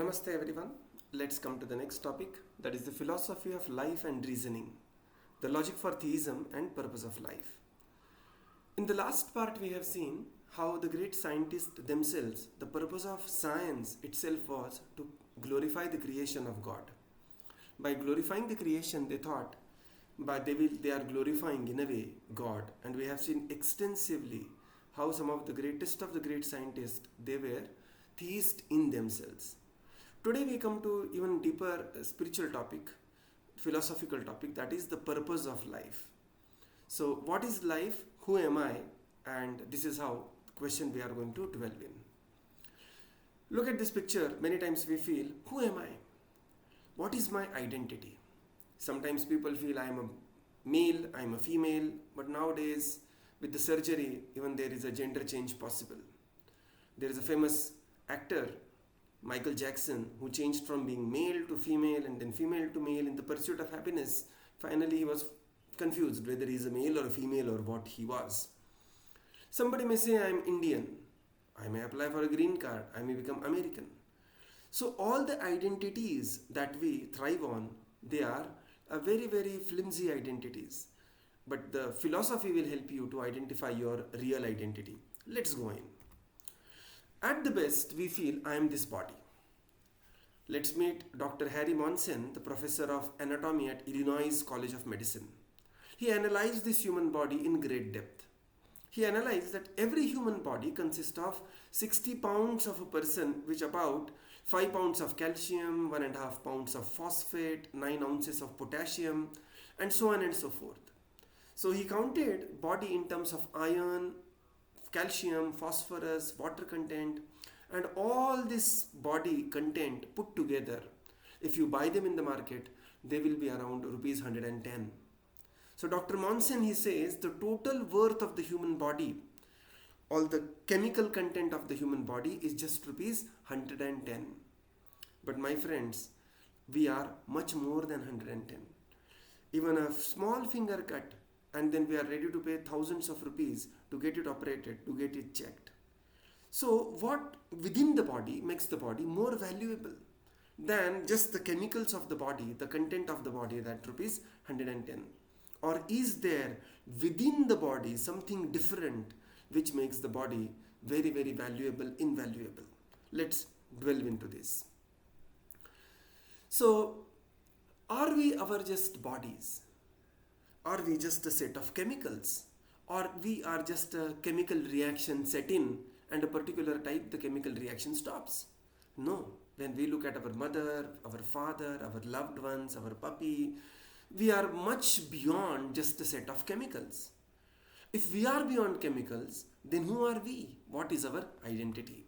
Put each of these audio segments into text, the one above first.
Namaste everyone. Let's come to the next topic, that is the philosophy of life and reasoning, the logic for theism and purpose of life. In the last part we have seen how the great scientists themselves, the purpose of science itself was to glorify the creation of God. By glorifying the creation, they thought, but they are glorifying in a way God, and we have seen extensively how some of the greatest of the great scientists, they were theists in themselves. Today we come to even deeper spiritual topic, philosophical topic, that is the purpose of life. So what is life? Who am I? And this is how the question we are going to dwell in. Look at this picture. Many times we feel, who am I? What is my identity? Sometimes people feel I am a male, I am a female, but nowadays with the surgery, even there is a gender change possible. There is a famous actor, Michael Jackson, who changed from being male to female and then female to male in the pursuit of happiness. Finally, he was confused whether he is a male or a female or what he was. Somebody may say, I am Indian. I may apply for a green card. I may become American. So all the identities that we thrive on, they are very, very flimsy identities. But the philosophy will help you to identify your real identity. Let's go in. At the best, we feel I am this body. Let's meet Dr. Harry Monson, the professor of anatomy at Illinois College of Medicine. He analyzed this human body in great depth. He analyzed that every human body consists of 60 pounds of a person, which about 5 pounds of calcium, 1.5 pounds of phosphate, 9 ounces of potassium, and so on and so forth. So he counted body in terms of iron, calcium, phosphorus, water content, and all this body content put together, if you buy them in the market, they will be around rupees 110. So Dr. Monson, he says the total worth of the human body, all the chemical content of the human body is just rupees 110. But my friends, we are much more than 110. Even a small finger cut, and then we are ready to pay thousands of rupees to get it operated, to get it checked. So what within the body makes the body more valuable than just the chemicals of the body, the content of the body, that rupees 110? Or is there within the body something different which makes the body very, very valuable, invaluable? Let's dwell into this. So, are we our just bodies? Are we just a set of chemicals? Or we are just a chemical reaction set in and a particular type the chemical reaction stops? No. When we look at our mother, our father, our loved ones, our puppy, we are much beyond just a set of chemicals. If we are beyond chemicals, then who are we? What is our identity?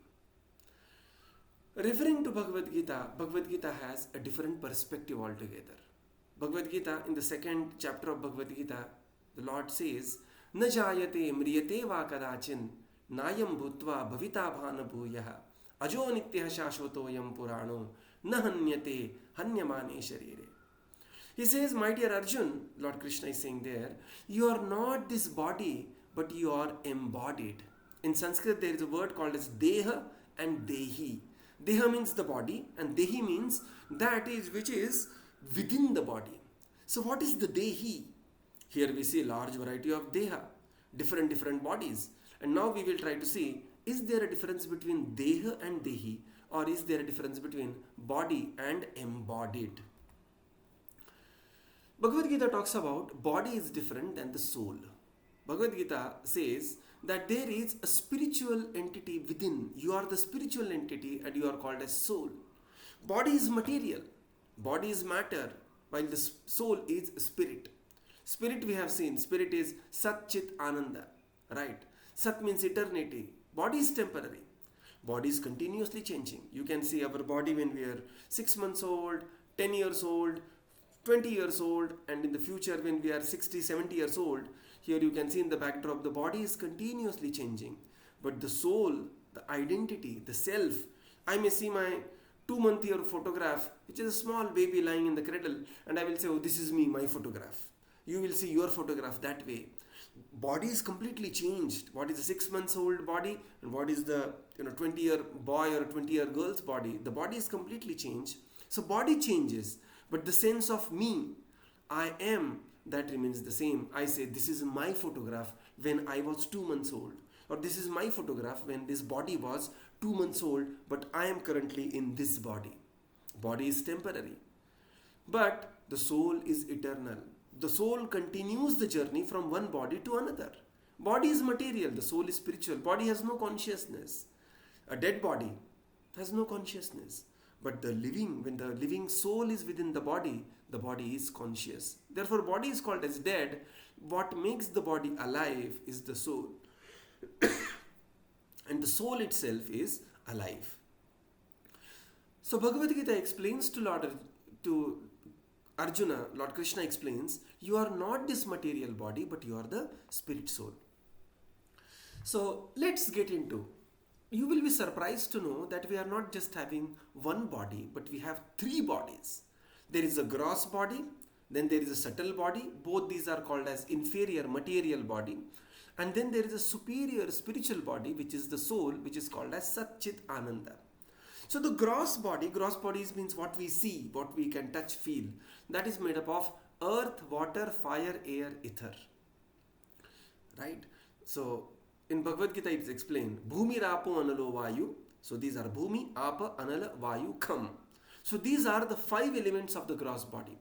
Referring to Bhagavad Gita has a different perspective altogether. Bhagavad Gita, in the second chapter of Bhagavad Gita, the Lord says, Na jayate mriyate va kadachin nayam bhutva bhavita bhana bhuyah ajo nityah shashvatoyam purano na hanyate hanyamane sharire. He says, my dear Arjun, Lord Krishna is saying there, you are not this body, but you are embodied. In Sanskrit, there is a word called as Deha and Dehi. Deha means the body, and Dehi means that is which is within the body. So what is the Dehi? Here we see a large variety of Deha, different bodies. And now we will try to see, is there a difference between Deha and Dehi, or is there a difference between body and embodied? Bhagavad Gita talks about body is different than the soul. Bhagavad Gita says that there is a spiritual entity within. You are the spiritual entity and you are called as soul. Body is material. Body is matter, while the soul is spirit. Spirit we have seen. Spirit is Sat Chit Ananda. Right? Sat means eternity. Body is temporary. Body is continuously changing. You can see our body when we are 6 months old, 10 years old, 20 years old, and in the future when we are 60, 70 years old. Here you can see in the backdrop, the body is continuously changing. But the soul, the identity, the self, I may see my 2-month-old photograph, which is a small baby lying in the cradle, and I will say, oh, this is me, my photograph. You will see your photograph that way. Body is completely changed. What is a 6 months old body and what is the 20-year boy or a 20-year girl's body, the body is completely changed. So body changes, but the sense of me, I am, that remains the same. I say this is my photograph when I was 2 months old, or this is my photograph when this body was 2 months old, but I am currently in this body. Body is temporary, but the soul is eternal. The soul continues the journey from one body to another. Body is material, the soul is spiritual. Body has no consciousness. A dead body has no consciousness. But when the living soul is within the body is conscious. Therefore, body is called as dead. What makes the body alive is the soul. And the soul itself is alive. So Bhagavad Gita explains to Arjuna, Lord Krishna explains, you are not this material body, but you are the spirit soul. So let's get into. You will be surprised to know that we are not just having one body, but we have 3 bodies. There is a gross body, then there is a subtle body. Both these are called as inferior material body. And then there is a superior spiritual body, which is the soul, which is called as Sat Chit Ananda. So the gross bodies means what we see, what we can touch, feel. That is made up of earth, water, fire, air, ether. Right? So in Bhagavad Gita it is explained, Bhumi Rapo Analo Vayu. So these are Bhumi, Apa, Anala, Vayu, Kham. So these are the 5 elements of the gross body.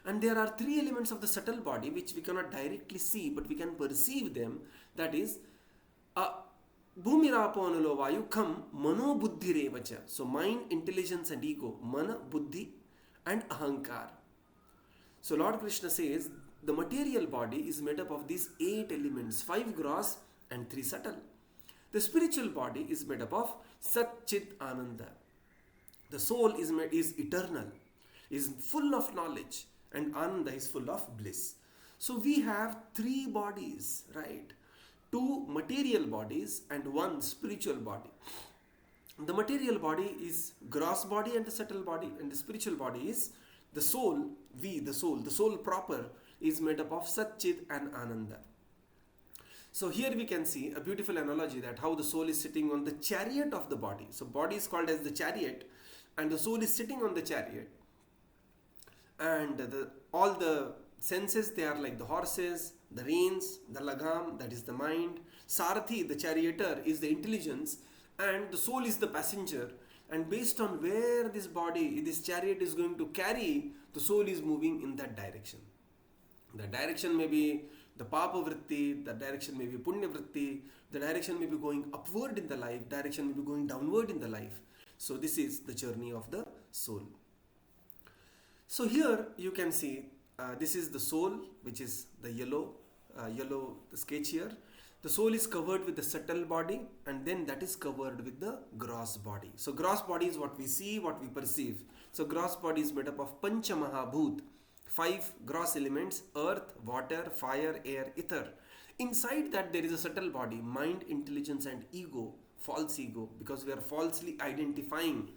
And there are 3 elements of the subtle body which we cannot directly see, but we can perceive them. That is, Bhumi Rapo Analo Vayu, Kham, Mano Buddhi Revacha. So mind, intelligence and ego, Mana, Buddhi and Ahankar. So Lord Krishna says, the material body is made up of these 8 elements, 5 gross and 3 subtle. The spiritual body is made up of Sat Chit Ananda. The soul is eternal, is full of knowledge, and Ananda is full of bliss. So we have 3 bodies, right? 2 material bodies and 1 spiritual body. The material body is gross body and the subtle body, and the spiritual body is the soul. The soul proper is made up of Sat Chit and Ananda. So here we can see a beautiful analogy that how the soul is sitting on the chariot of the body. So body is called as the chariot and the soul is sitting on the chariot. And all the senses, they are like the horses, the reins, the lagam, that is the mind. Sarathi, the charioteer, is the intelligence, and the soul is the passenger. And based on where this chariot is going to carry, the soul is moving in that direction. The direction may be the Papa Vritti, the direction may be Punya Vritti, the direction may be going upward in the life, direction may be going downward in the life. So this is the journey of the soul. So here you can see this is the soul, which is the yellow sketch here. The soul is covered with the subtle body, and then that is covered with the gross body. So gross body is what we see, what we perceive. So gross body is made up of Pancha Mahabhut, 5 gross elements: earth, water, fire, air, ether. Inside that there is a subtle body, mind, intelligence and ego, false ego, because we are falsely identifying.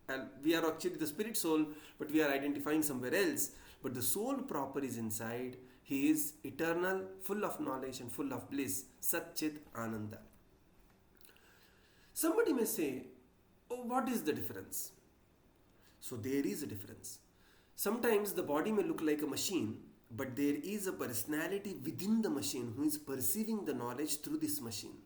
And we are actually the spirit soul, but we are identifying somewhere else. But the soul proper is inside. He is eternal, full of knowledge and full of bliss. Sat Chit Ananda. Somebody may say, oh, what is the difference? So there is a difference. Sometimes the body may look like a machine, but there is a personality within the machine who is perceiving the knowledge through this machine.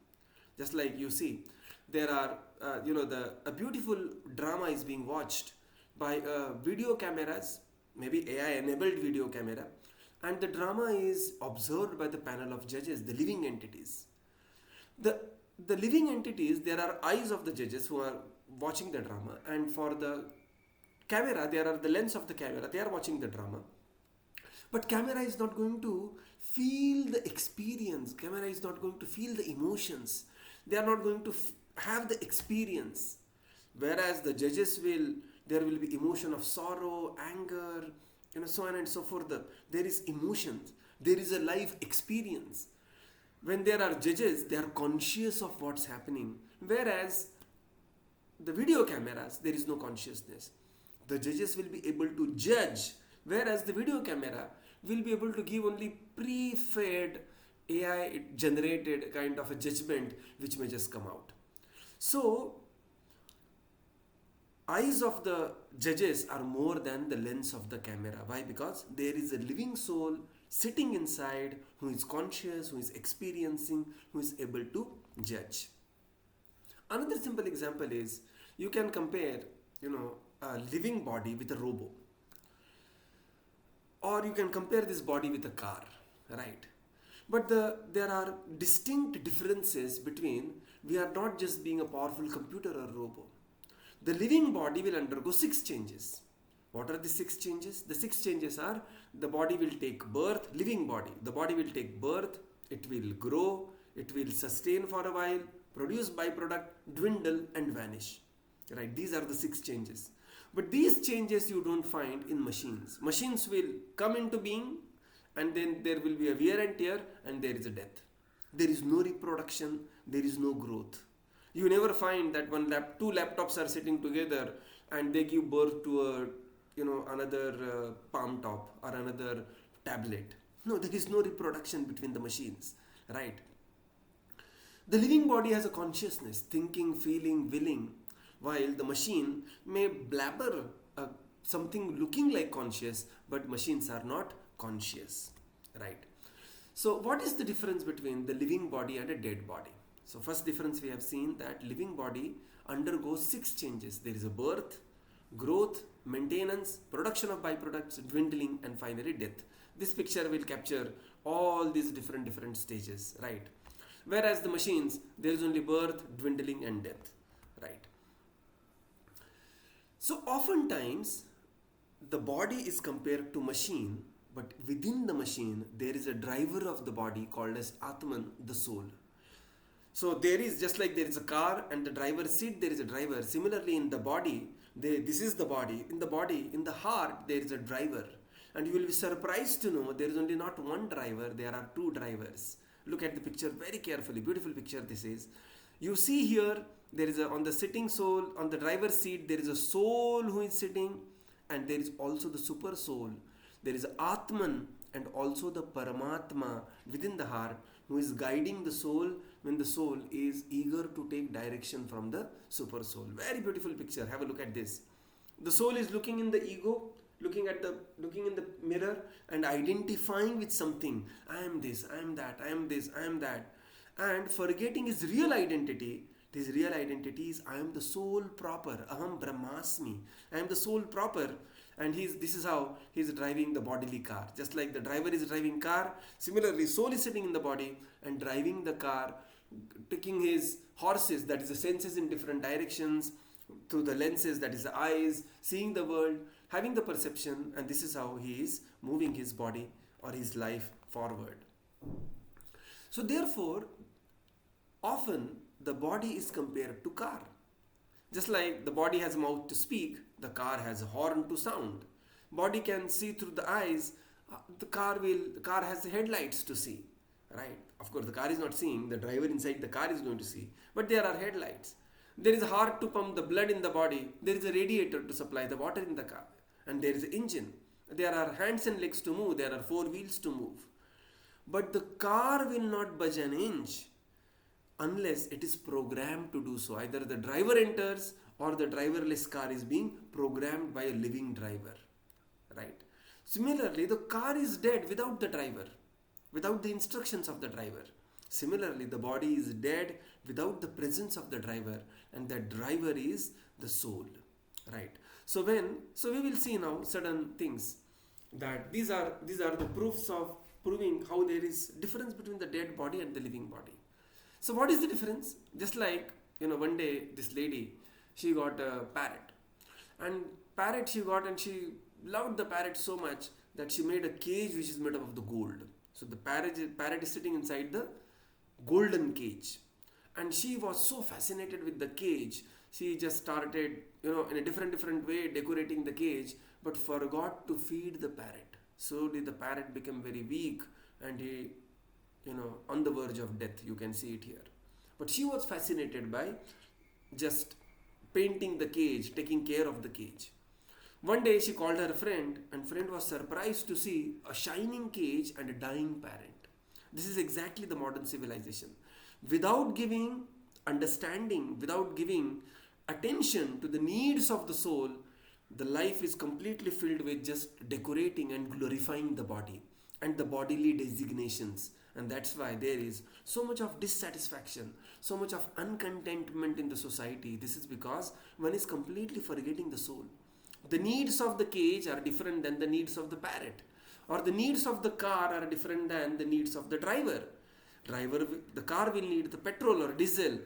Just like you see, there are, a beautiful drama is being watched by video cameras, maybe AI-enabled video camera, and the drama is observed by the panel of judges, the living entities. The living entities, there are eyes of the judges who are watching the drama, and for the camera, there are the lens of the camera, they are watching the drama. But camera is not going to feel the experience, camera is not going to feel the emotions, they are not going to have the experience. Whereas the judges there will be emotion of sorrow, anger, so on and so forth. There is emotions, there is a life experience. When there are judges, they are conscious of what's happening. Whereas the video cameras, there is no consciousness. The judges will be able to judge, whereas the video camera will be able to give only pre-fed AI generated kind of a judgment which may just come out. So, eyes of the judges are more than the lens of the camera. Why? Because there is a living soul sitting inside who is conscious, who is experiencing, who is able to judge. Another simple example is you can compare, a living body with a robot, or you can compare this body with a car, right? But there are distinct differences between we are not just being a powerful computer or robot. The living body will undergo 6 changes. What are the 6 changes? The 6 changes are the body will take birth, living body. The body will take birth, it will grow, it will sustain for a while, produce byproduct, dwindle and vanish. Right? These are the 6 changes. But these changes you don't find in machines. Machines will come into being and then there will be a wear and tear and there is a death. There is no reproduction, there is no growth. You never find that two laptops are sitting together and they give birth to another palm top or another tablet. No, there is no reproduction between the machines, right? The living body has a consciousness, thinking, feeling, willing, while the machine may blabber something looking like conscious, but machines are not conscious, right? So what is the difference between the living body and a dead body? So first difference we have seen that living body undergoes 6 changes. There is a birth, growth, maintenance, production of byproducts, dwindling and finally death. This picture will capture all these different stages, right? Whereas the machines, there is only birth, dwindling and death, right? So oftentimes the body is compared to machine, but within the machine there is a driver of the body called as Atman, the soul. So there is, just like there is a car and the driver's seat, there is a driver. Similarly in the body, this is the body. In the body, in the heart, there is a driver. And you will be surprised to know there is only not one driver, there are 2 drivers. Look at the picture very carefully. Beautiful picture this is. You see here, there is on the sitting soul, on the driver's seat, there is a soul who is sitting, and there is also the super soul. There is Atman and also the Paramatma within the heart who is guiding the soul when the soul is eager to take direction from the super soul. Very beautiful picture. Have a look at this. The soul is looking in the ego, looking in the mirror and identifying with something. I am this, I am that, I am this, I am that. And forgetting his real identity. His real identity is I am the soul proper. Aham Brahmasmi. I am the soul proper. And this is how he is driving the bodily car. Just like the driver is driving car, similarly soul is sitting in the body and driving the car, taking his horses, that is the senses in different directions, through the lenses, that is the eyes, seeing the world, having the perception, and this is how he is moving his body or his life forward. So therefore, often the body is compared to car. Just like the body has a mouth to speak, the car has a horn to sound. Body can see through the eyes, the car has headlights to see, right? Of course, the car is not seeing, the driver inside the car is going to see, but there are headlights. There is a heart to pump the blood in the body, there is a radiator to supply the water in the car, and there is an engine. There are hands and legs to move, there are 4 wheels to move. But the car will not budge an inch unless it is programmed to do so. Either the driver enters or the driverless car is being programmed by a living driver, right? Similarly, the car is dead without the driver, without the instructions of the driver. Similarly, the body is dead without the presence of the driver, and that driver is the soul, right? So we will see now certain things, that these are the proofs of proving how there is difference between the dead body and the living body. So what is the difference? Just like, one day this lady, she got a parrot. And parrot she got, and she loved the parrot so much that she made a cage which is made up of the gold. So the parrot is sitting inside the golden cage. And she was so fascinated with the cage, she just started, in a different way decorating the cage, but forgot to feed the parrot. Slowly the parrot became very weak and he on the verge of death. You can see it here. But she was fascinated by just painting the cage, taking care of the cage. One day she called her friend, and friend was surprised to see a shining cage and a dying parrot. This is exactly the modern civilization. Without giving understanding, without giving attention to the needs of the soul, the life is completely filled with just decorating and glorifying the body and the bodily designations. And that's why there is so much of dissatisfaction, so much of uncontentment in the society. This is because one is completely forgetting the soul. The needs of the cage are different than the needs of the parrot, or the needs of the car are different than the needs of the driver. The car will need the petrol or diesel,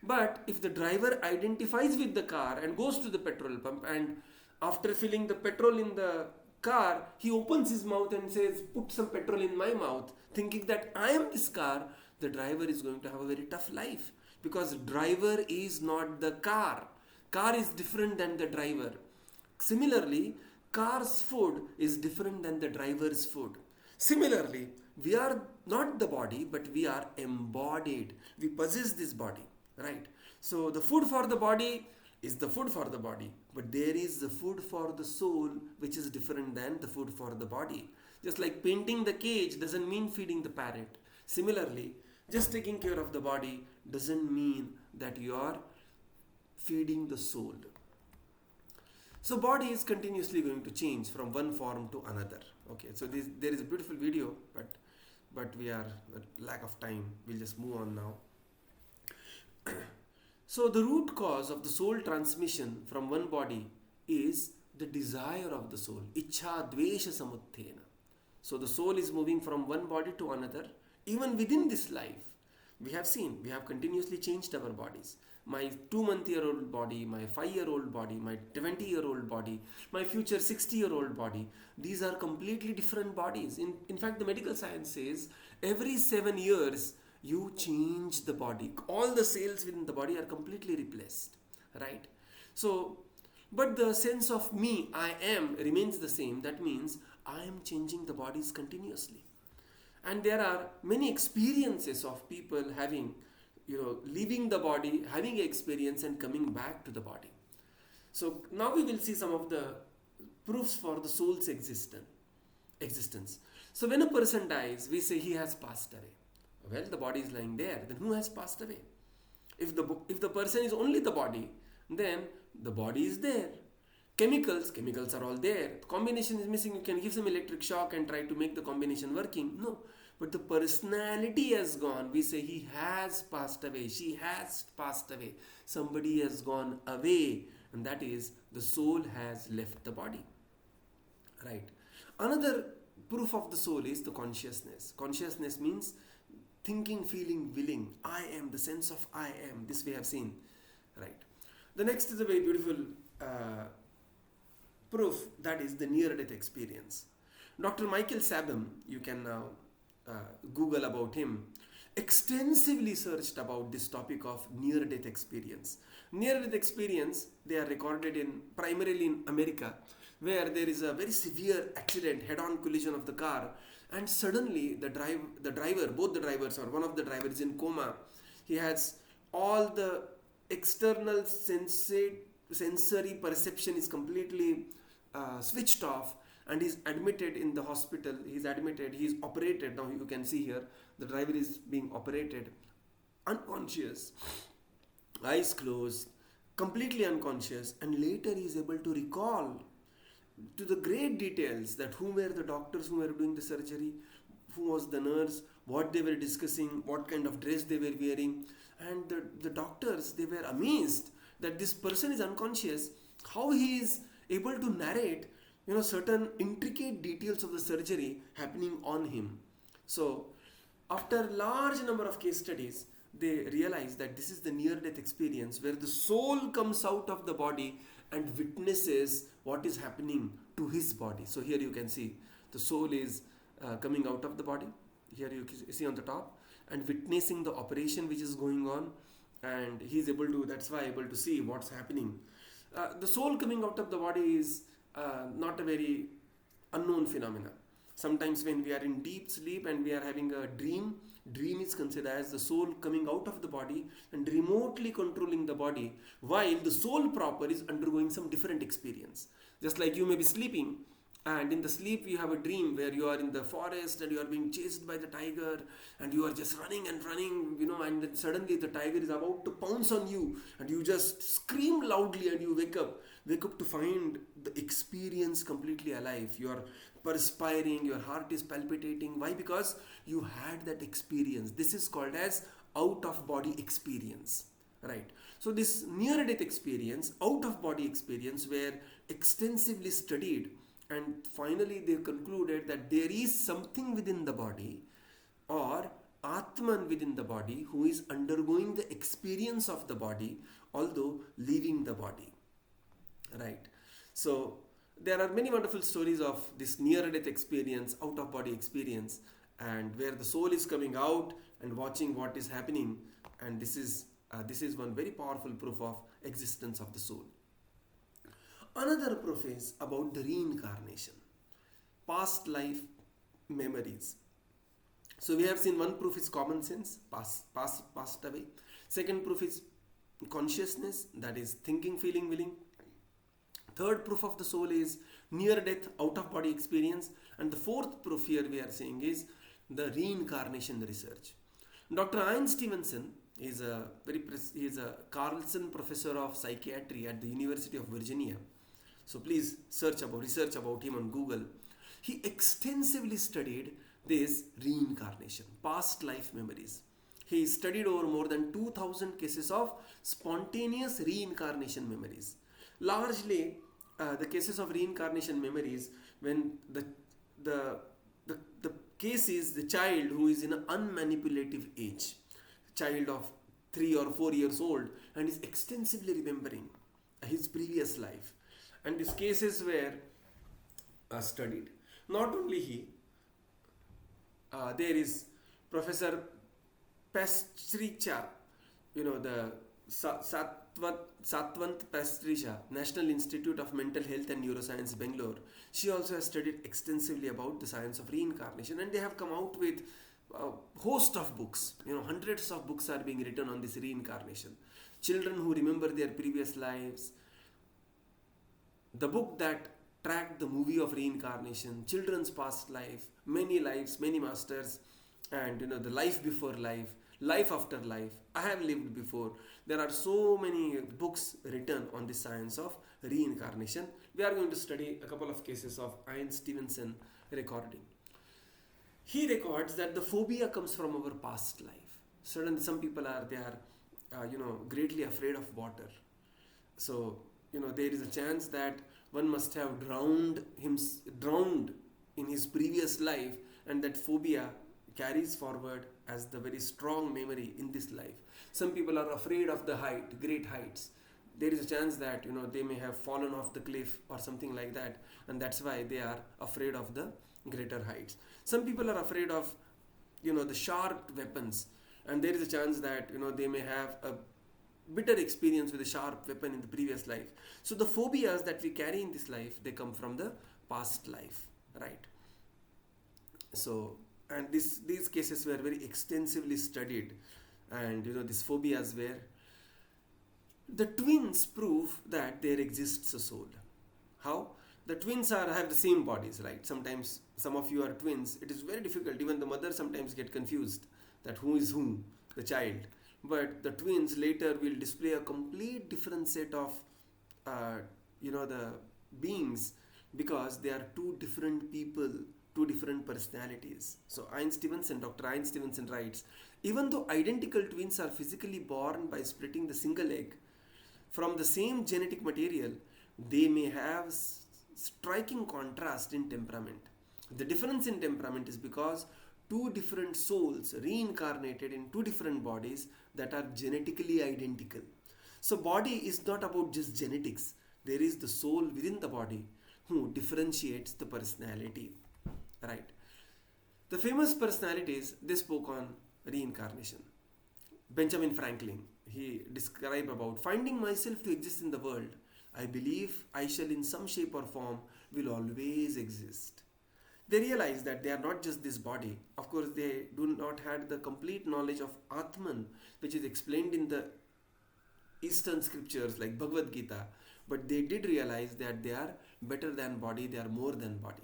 but if the driver identifies with the car and goes to the petrol pump, and after filling the petrol in the car, he opens his mouth and says, put some petrol in my mouth, thinking that I am this car, the driver is going to have a very tough life, because driver is not the car. Car is different than the driver. Similarly, car's food is different than the driver's food. Similarly, we are not the body, but we are embodied. We possess this body, right? So the food for the body is the food for the body, but there is the food for the soul, which is different than the food for the body. Just like painting the cage doesn't mean feeding the parrot. Similarly, just taking care of the body doesn't mean that you are feeding the soul. So body is continuously going to change from one form to another. Okay, so there is a beautiful video, but we are lack of time. We'll just move on now. So the root cause of the soul transmission from one body is the desire of the soul. Ichha dvesha samuttena. So the soul is moving from one body to another. Even within this life, we have continuously changed our bodies. My 2-month-old body, my 5-year-old body, my 20-year-old body, my future 60-year-old body. These are completely different bodies. In fact, the medical science says every 7 years, you change the body. All the cells within the body are completely replaced, right? So, but the sense of me, I am, remains the same. That means I am changing the bodies continuously. And there are many experiences of people having, leaving the body, having an experience and coming back to the body. So now we will see some of the proofs for the soul's existence. So when a person dies, we say he has passed away. Well, the body is lying there. Then who has passed away? If the person is only the body, then the body is there. Chemicals are all there. The combination is missing. You can give some electric shock and try to make the combination working. No. But the personality has gone. We say he has passed away. She has passed away. Somebody has gone away. And that is the soul has left the body. Right. Another proof of the soul is the consciousness. Consciousness means thinking, feeling, willing. I am, the sense of I am. This we have seen. Right. The next is a very beautiful proof, that is the near-death experience. Dr. Michael Sabin, you can now Google about him, extensively searched about this topic of near-death experience. Near-death experience, they are recorded primarily in America, where there is a very severe accident, head-on collision of the car, and suddenly the driver, both the drivers or one of the drivers is in coma. He has all the external sensory perception is completely switched off, and he's admitted in the hospital. He's operated. Now you can see here, the driver is being operated, unconscious, eyes closed, completely unconscious, and later he is able to recall to the great details that who were the doctors who were doing the surgery, who was the nurse, what they were discussing, what kind of dress they were wearing. And the doctors, they were amazed that this person is unconscious, how he is able to narrate certain intricate details of the surgery happening on him. So after large number of case studies, they realize that this is the near-death experience where the soul comes out of the body and witnesses what is happening to his body. So here you can see the soul is coming out of the body. Here you see on the top, and witnessing the operation which is going on, and he's able to see what's happening. The soul coming out of the body is not a very unknown phenomena. Sometimes when we are in deep sleep and we are having a dream is considered as the soul coming out of the body and remotely controlling the body, while the soul proper is undergoing some different experience. Just like you may be sleeping And in the sleep you have a dream where you are in the forest and you are being chased by the tiger, and you are just running and running, and then suddenly the tiger is about to pounce on you, and you just scream loudly, and you wake up to find the experience completely alive. You are perspiring, your heart is palpitating. Why? Because you had that experience. This is called as out of body experience, right? So this near death experience, out of body experience, were extensively studied, and finally they concluded that there is something within the body, or Atman within the body, who is undergoing the experience of the body although leaving the body, right? So there are many wonderful stories of this near death experience, out of body experience, and where the soul is coming out and watching what is happening. And this is one very powerful proof of existence of the soul. Another proof is about the reincarnation, past life memories. So we have seen one proof is common sense, passed away. Second proof is consciousness, that is thinking, feeling, willing. Third proof of the soul is near death, out of body experience. And the fourth proof here we are saying is the reincarnation research. Dr. Ian Stevenson is a Carlson Professor of Psychiatry at the University of Virginia. So please research about him on Google. He extensively studied this reincarnation, past life memories. He studied over more than 2000 cases of spontaneous reincarnation memories. Largely, the cases of reincarnation memories, when the case is the child who is in an unmanipulative age, child of 3 or 4 years old, and is extensively remembering his previous life. And these cases were studied. Not only he, there is Professor Pastricha, the Satvant Pastricha, National Institute of Mental Health and Neuroscience, Bangalore. She also has studied extensively about the science of reincarnation, and they have come out with a host of books. Hundreds of books are being written on this reincarnation. Children who remember their previous lives. The book that tracked the movie of reincarnation, children's past life, many lives, many masters, and the life before life, life after life, I have lived before. There are so many books written on the science of reincarnation. We are going to study a couple of cases of Ian Stevenson recording. He records that the phobia comes from our past life. Suddenly some people are greatly afraid of water. So there is a chance that one must have drowned in his previous life, and that phobia carries forward as the very strong memory in this life. Some people are afraid of the great heights. There is a chance that they may have fallen off the cliff or something like that, and that's why they are afraid of the greater heights. Some people are afraid of the sharp weapons, and there is a chance that they may have a bitter experience with a sharp weapon in the previous life. So the phobias that we carry in this life, they come from the past life, right? So, and these cases were very extensively studied, and these phobias were the twins prove that there exists a soul. How? The twins have the same bodies, right? Sometimes some of you are twins. It is very difficult. Even the mother sometimes get confused that who is whom, the child. But the twins later will display a complete different set of the beings, because they are two different people, two different personalities. So Dr. Ian Stevenson writes, even though identical twins are physically born by splitting the single egg from the same genetic material, they may have striking contrast in temperament. The difference in temperament is because two different souls reincarnated in two different bodies that are genetically identical. So body is not about just genetics. There is the soul within the body who differentiates the personality, right? The famous personalities, they spoke on reincarnation. Benjamin Franklin, he described about finding myself to exist in the world. I believe I shall in some shape or form will always exist. They realize that they are not just this body. Of course, they do not have the complete knowledge of Atman, which is explained in the Eastern scriptures like Bhagavad Gita. but they did realize that they are better than body, they are more than body.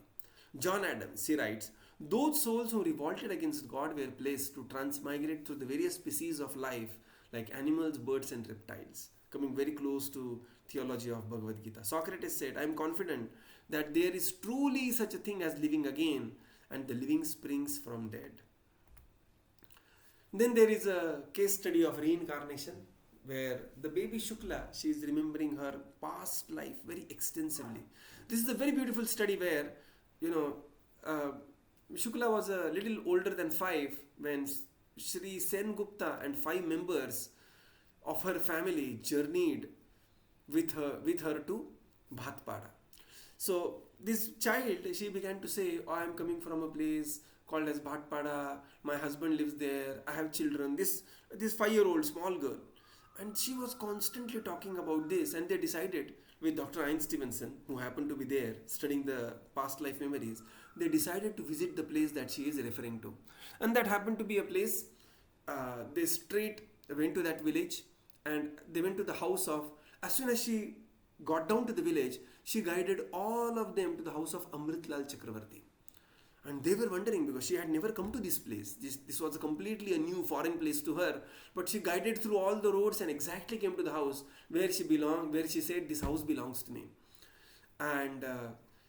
John Adams, he writes, those souls who revolted against God were placed to transmigrate through the various species of life like animals, birds and reptiles, coming very close to theology of Bhagavad Gita. Socrates said, I am confident that there is truly such a thing as living again, and the living springs from dead. Then there is a case study of reincarnation where the baby Shukla, she is remembering her past life very extensively. This is a very beautiful study where, Shukla was a little older than 5 when Sri Sen Gupta and 5 members of her family journeyed with her to Bhatpada. So this child, she began to say, oh, I am coming from a place called as Bhatpada, my husband lives there, I have children, this 5-year-old small girl. And she was constantly talking about this, and they decided with Dr. Ian Stevenson, who happened to be there studying the past life memories, they decided to visit the place that she is referring to. And that happened to be a place, they straight went to that village and they went to the house of, as soon as she got down to the village, she guided all of them to the house of Amritlal Chakravarti. And they were wondering because she had never come to this place. This was a completely a new foreign place to her. But she guided through all the roads and exactly came to the house where she belonged, where she said, this house belongs to me. And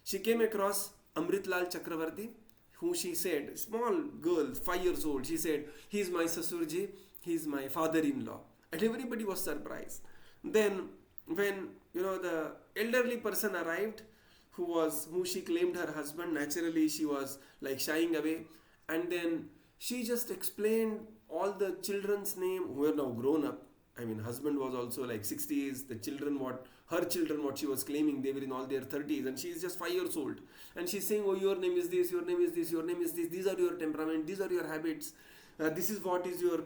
she came across Amritlal Chakravarti, who she said, small girl, 5 years old, she said, he is my Sasurji, he is my father-in-law. And everybody was surprised. Then when the elderly person arrived, who she claimed her husband, naturally she was like shying away. And then she just explained all the children's name who were now grown up. I mean, husband was also like 60s, the children, her children, what she was claiming, they were in all their 30s, and she is just 5 years old. And she's saying, oh, your name is this, your name is this, your name is this, these are your temperament, these are your habits, this is what is your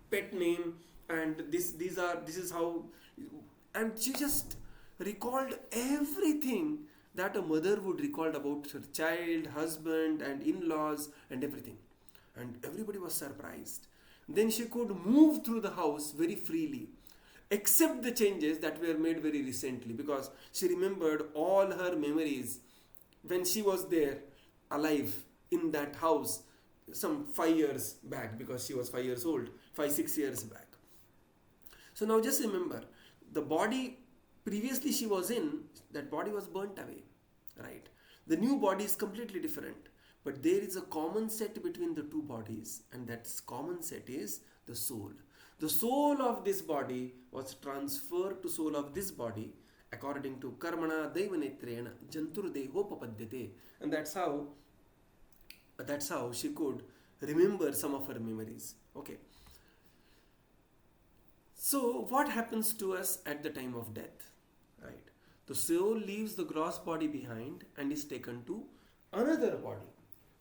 pet name, and this is how. And she just recalled everything that a mother would recall about her child, husband and in-laws and everything. And everybody was surprised. Then she could move through the house very freely, except the changes that were made very recently, because she remembered all her memories when she was there alive in that house some 5 years back, because she was 5 years old, 5-6 years back. So now just remember, the body previously she was in, that body was burnt away, right? The new body is completely different, but there is a common set between the two bodies, and that common set is the soul. The soul of this body was transferred to soul of this body according to karmana daivanetrena jantur dehopapadyate, and that's how she could remember some of her memories. Okay. So what happens to us at the time of death? Right. The soul leaves the gross body behind and is taken to another body.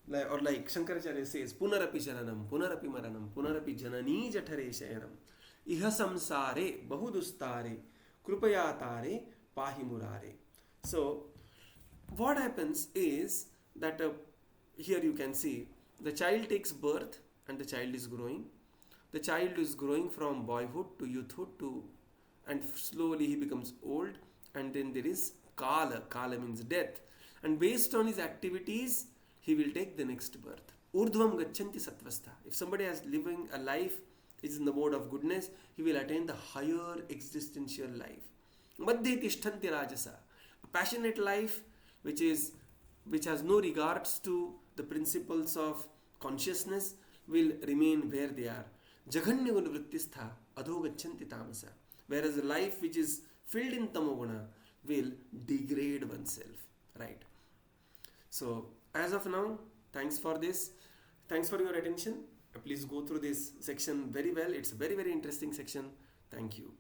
Like Shankaracharya says, Punarapi Jananam, Punarapi Maranam, Punarapi Janani Jathare Shayanam, Iha Samsare, Bahudustare, Krupayatare, Pahimurare. So, what happens is that here you can see the child takes birth and the child is growing. The child is growing from boyhood to youthhood and slowly he becomes old, and then there is Kala. Kala means death. And based on his activities, he will take the next birth. Urdhvam gachanti satvastha. If somebody is living a life, is in the mode of goodness, he will attain the higher existential life. Madhye tishtanti rajasa. A passionate life which has no regards to the principles of consciousness will remain where they are. Jaghanya guna vrittistha adho gachanti tamasa. Whereas a life which is filled in tamoguna will degrade oneself. Right? So, as of now, thanks for this. Thanks for your attention. Please go through this section very well. It's a very, very interesting section. Thank you.